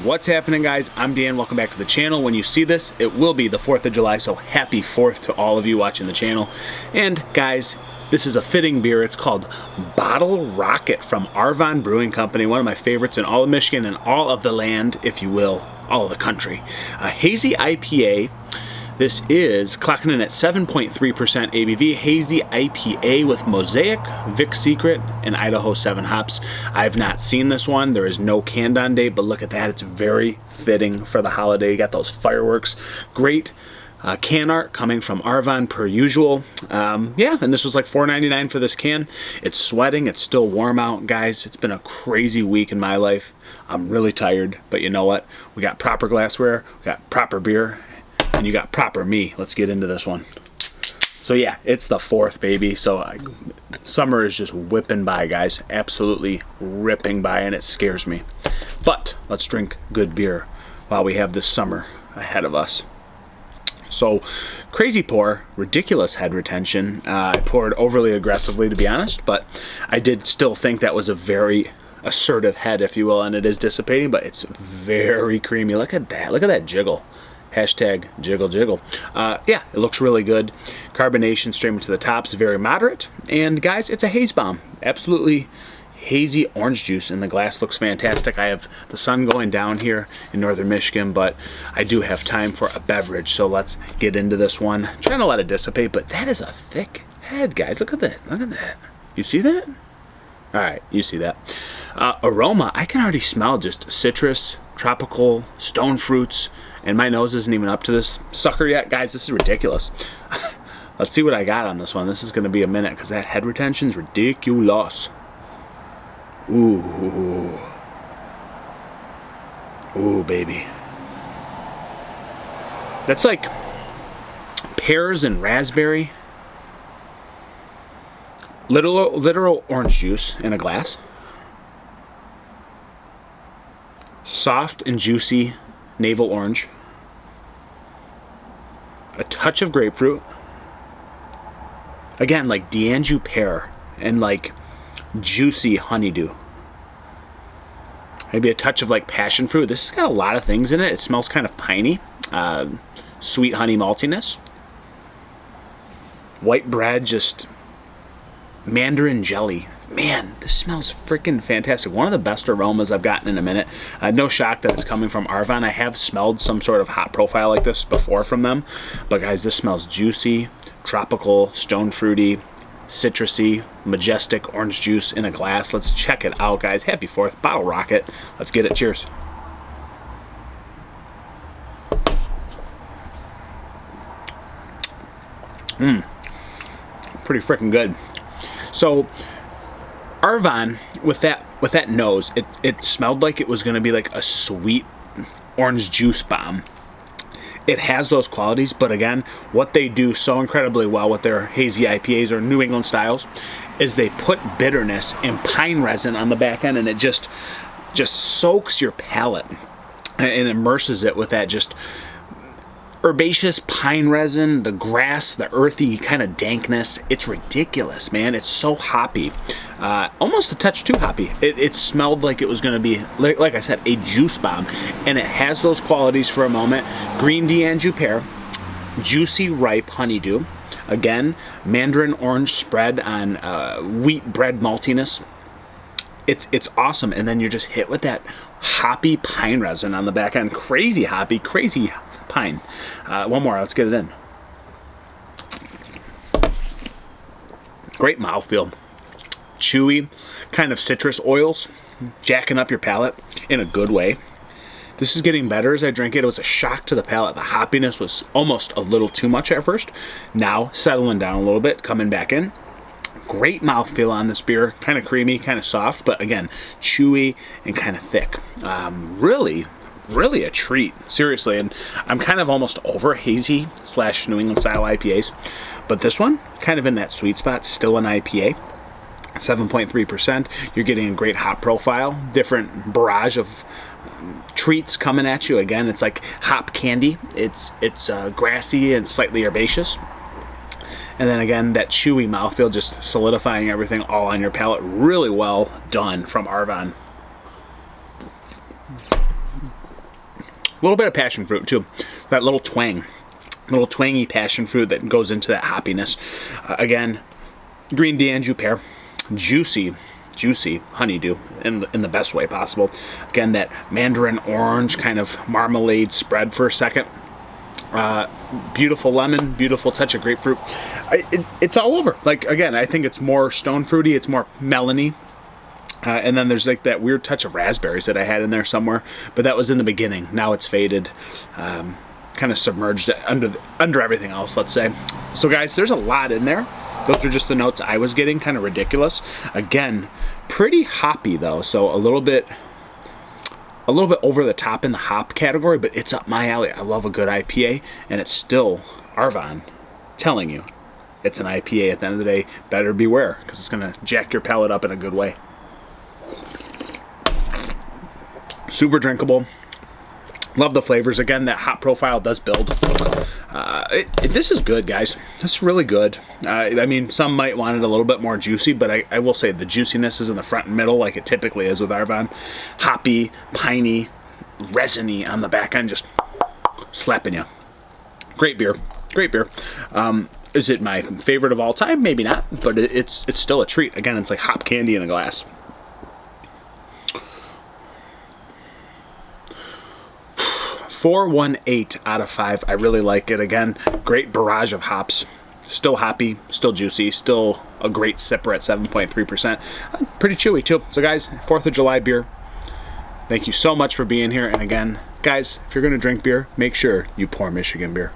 What's happening, guys? I'm Dan. Welcome back to the channel. When you see this, it will be the 4th of July, so happy 4th to all of you watching the channel. And guys, this is a fitting beer. It's called Bottle Rocket from Arvon Brewing Company, one of my favorites in all of Michigan and all of the land, if you will, all of the country. A hazy IPA. This is clocking in at 7.3% ABV, hazy IPA with Mosaic, Vic Secret, and Idaho7 hops. I've not seen this one. There is no canned on date, but look at that. It's very fitting for the holiday. You got those fireworks. Great can art coming from Arvon per usual. Yeah, and this was like $4.99 for this can. It's sweating. It's still warm out, guys. It's been a crazy week in my life. I'm really tired, but you know what? We got proper glassware. We got proper beer. And you got proper me. Let's get into this one. So yeah, it's the 4th, baby. So summer is just whipping by, guys. Absolutely ripping by, and it scares me. But let's drink good beer while we have this summer ahead of us. So crazy pour, ridiculous head retention. I poured overly aggressively, to be honest, but I did still think that was a very assertive head, if you will, and it is dissipating, but it's very creamy. Look at that. Look at that jiggle. Hashtag jiggle jiggle. Yeah, it looks really good. Carbonation straight into the top is very moderate. And guys, it's a haze bomb. Absolutely hazy orange juice, and the glass looks fantastic. I have the sun going down here in northern Michigan, but I do have time for a beverage, so let's get into this one. I'm trying to let it dissipate, but that is a thick head, guys. Look at that. Look at that. You see that? All right, you see that. Aroma, I can already smell just citrus, tropical, stone fruits, and my nose isn't even up to this sucker yet. Guys, this is ridiculous. Let's see what I got on this one. This is going to be a minute because that head retention is ridiculous. Ooh. Ooh, baby. That's like pears and raspberry. Literal orange juice in a glass. Soft and juicy navel orange. A touch of grapefruit. Again, like D'Anjou pear and like juicy honeydew. Maybe a touch of like passion fruit. This has got a lot of things in it. It smells kind of piney. Sweet honey maltiness. White bread, just mandarin jelly. Man, this smells freaking fantastic. One of the best aromas I've gotten in a minute. No shock that it's coming from Arvon. I have smelled some sort of hot profile like this before from them. But guys, this smells juicy, tropical, stone fruity, citrusy, majestic orange juice in a glass. Let's check it out, guys. Happy 4th. Bottle Rocket. Let's get it. Cheers. Pretty freaking good. So Arvon, with that nose, it smelled like it was going to be like a sweet orange juice bomb. It has those qualities, but again, what they do so incredibly well with their hazy IPAs or New England styles is they put bitterness and pine resin on the back end, and it just soaks your palate and immerses it with that just herbaceous pine resin, the grass, the earthy kind of dankness. It's ridiculous, man. It's so hoppy. Almost a touch too hoppy. It smelled like it was going to be, like I said, a juice bomb. And it has those qualities for a moment. Green D'Anjou pear, juicy ripe honeydew. Again, mandarin orange spread on wheat bread maltiness. It's awesome. And then you're just hit with that hoppy pine resin on the back end. Crazy hoppy, crazy pine. One more. Let's get it in. Great mouthfeel. Chewy, kind of citrus oils, jacking up your palate in a good way. This is getting better as I drink it. It was a shock to the palate. The hoppiness was almost a little too much at first. Now settling down a little bit, coming back in. Great mouthfeel on this beer. Kind of creamy, kind of soft, but again, chewy and kind of thick. Really a treat, seriously. And I'm kind of almost over hazy / New England style IPAs, but this one kind of in that sweet spot, still an IPA. 7.3%. You're getting a great hop profile, different barrage of treats coming at you. Again, it's like hop candy. It's grassy and slightly herbaceous. And then again, that chewy mouthfeel, just solidifying everything all on your palate. Really well done from Arvon. little bit of passion fruit too. That little twang. Little twangy passion fruit that goes into that hoppiness. Again, green D'Anjou pear. Juicy honeydew in the best way possible. Again, that mandarin orange kind of marmalade spread for a second. Beautiful lemon, beautiful touch of grapefruit. It's all over. Like, again, I think it's more stone fruity. It's more melony. And then there's like that weird touch of raspberries that I had in there somewhere, but that was in the beginning. Now it's faded, kind of submerged under everything else, let's say. So guys, there's a lot in there. Those are just the notes I was getting, kind of ridiculous. Again, pretty hoppy though, so a little bit over the top in the hop category, but it's up my alley. I love a good IPA, and it's still Arvon telling you it's an IPA at the end of the day. Better beware, because it's going to jack your palate up in a good way. Super drinkable. Love the flavors. Again, that hop profile does build. This is good, guys. This is really good. I mean, some might want it a little bit more juicy, but I will say the juiciness is in the front and middle, like it typically is with Arvon. Hoppy, piney, resiny on the back end, just slapping you. Great beer. Great beer. Is it my favorite of all time? Maybe not, but it's still a treat. Again, it's like hop candy in a glass. 418 out of 5. I really like it. Again, great barrage of hops. Still hoppy, still juicy, still a great sipper at 7.3%. Pretty chewy too. So guys, 4th of July beer. Thank you so much for being here. And again, guys, if you're going to drink beer, make sure you pour Michigan beer.